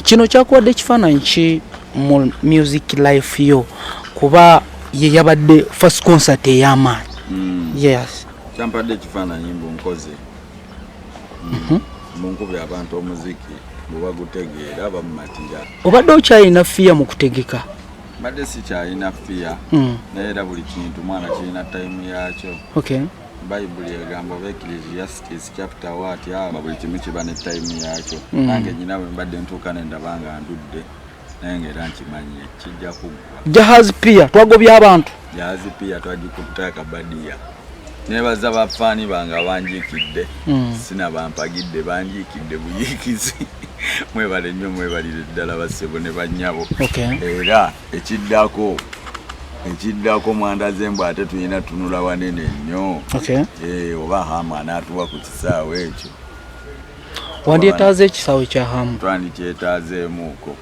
Kino kyakuwadde ekifaananyi ki mu music life yo kuba ye yabadde first concert ey'amaanyi? Yes. Kyampadde ekifaananyi mbu nkoze munkubye abantu omuziki bwebagutegeera bamumatira. Obadde okyalina fiya mu kutegeka? Mbadde sikyalina fiya naye era buli kintu mwana kirina time yakyo. Okay. Bayibuli egamba oba Ecclesiastes chapter what buli kimu kiba ne time yakyo. Nange nyina bwe mbadde ntuuka ne ndaba nga ndudde naye ng'era nkimanyi kijja kuggwa. Jahazi pia twagobya abantu. Jahazi pia twagikutte akabadiya. Nebaza bafaani bange banjikidde. Sina bampagidde banjikidde buyiikizi. Mwebale nnyo mwebalire ddala bassebo ne bannyabo. Era ekiddako mwandaze mbw ate tulina tunula wanene nnyo. Oba Hamu anaatuwa ku kisaawe ekyo. Wandyetaaze ekisaawe kya Hamu? Twandikyetaazeemuuko.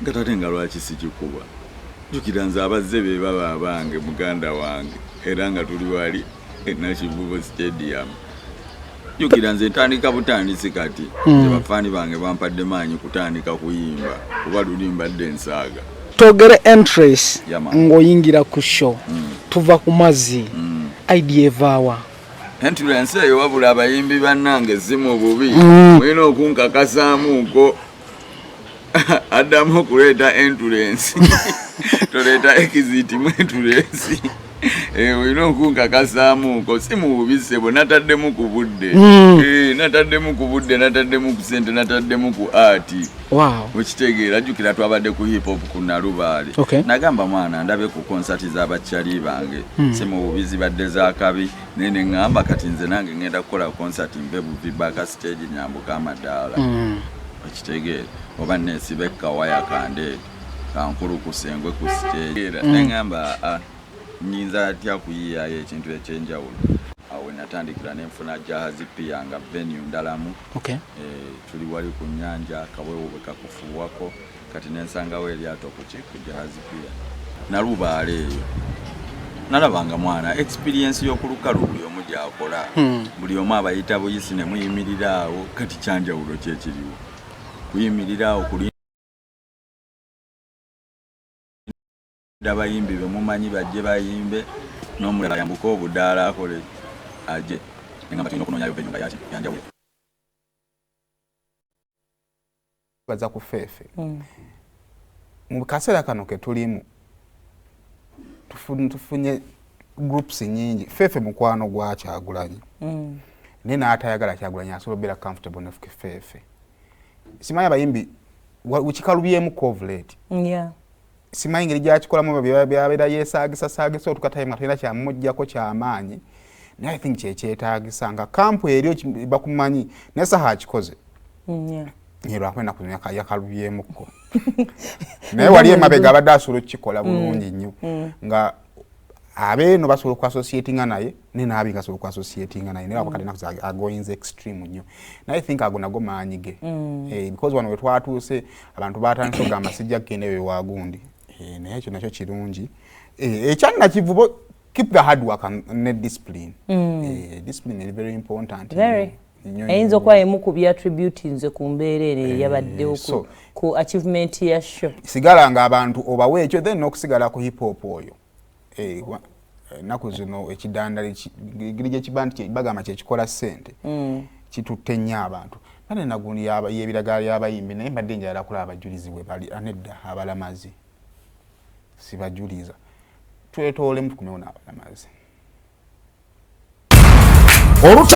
Nga tate nga lwaki sikikuba. Jjukira nze abazze be baba abange muganda wange era nga tuli wali Nakivubo Stadium. Jjukira nze ntandika butandisi kati nze bafaani bange bampadde maanyi kutandika kuyimba kuba luli mbadde nsaaga. Togere entrance ng'oyingira ku show tuva ku mazzi idea evaawa? Entrance eyo wabula abayimbi bannange si mu bubi mulina okunkakasaamuuko addamu okuleeta entrance toleeta exit mu entrance. Olina okunkakasaamuuko si mu bubi ssebo nataddemu ku budde. Nataddemu ku budde, nataddemu ku ssente, nataddemu ku aati. Okitegeera jjukira twabadde ku hip hop ku Nalubaale. Nagamba mwana ndabe ku konsati z'abakyali bange si mu bubi zibadde za kabi naye ne ŋŋamba kati nze nange ŋŋenda kukola konsati mbe buvi baaka stage nyambuka amadaala. Okitegeera oba neesibe kawaya kandeete kankulukuse ngwe ku stage. Neŋŋamba nyinza atya kuyiyayo ekintu ekyenjawulo. Awo natandikira nenfuna Jahazi pia nga venue ndalamu. Tuli wali ku nnyanja akawewo bwe kakufuuwako kati nensangawo eryato ku Jahazi pia. Nalubaale eyo nalabanga mwana experience y'okulukalu buli omu gy'akola. Buli omu abayita buyisi ne muyimirira awo kati kyanjawulo kyekiriwo. Kuyimirira awo kuli abayimbi be mumanyi bajje bayimbe n'omulala yambuka obudaala akole aje ngamba tulina okunoonyayo venue nga yanjawulo. Baza ku Feefe mu kaseera kano ke tulimu tufunye groups nyingi. Feefe mukwano gwa Kyagulanyi naye n'atayagala Kyagulanyi asobola okubeera comfortable ne Feefe. Simanyi abayimbi wekikalubyemu Kovlet. Simanyi engeri gyakikolamu byabeera yeesaagisasaagisa otukatime nga tulina kyamujjako kyamaanyi naye I think kyekyetaagisa nga kampu eri bakumanyi naye saha akikoze lwakwenda kunyaka yakalubyemukko naye wali emabega abadde asobola okukikola bulungi nnyo nga abeeno basobola okuassociatinga naye nenaabi nga asobola okuassociatinga naye naye wakati nakuza agoyinza extreme nnyo naye think ago nago maanyi ge because wano we twatuuse abantu batandise okugamba sijja kugenda eyo wagundi naye ekyo nakyo kirungi. Ekyanna kivubo keep the hard work and discipline. Discipline is very important. Ayinza okuba emu ku byattribute nze ku mbeera eno yabaddewo ku achievement ya show. Sigala nga abantu obawe ekyo then n'okusigala ku hip hop oyo. Ennaku zino ekidandala giri gyekibandi bagamba kyekikola ssente kitutte nnyo abantu. Bane nagundi y'ebiragala y'abayimbi naye mbadde njagala kulaba abajulizi bwe bali anedda abalamazi sibajuliza twetoolemu tukumewo n'abalamazi.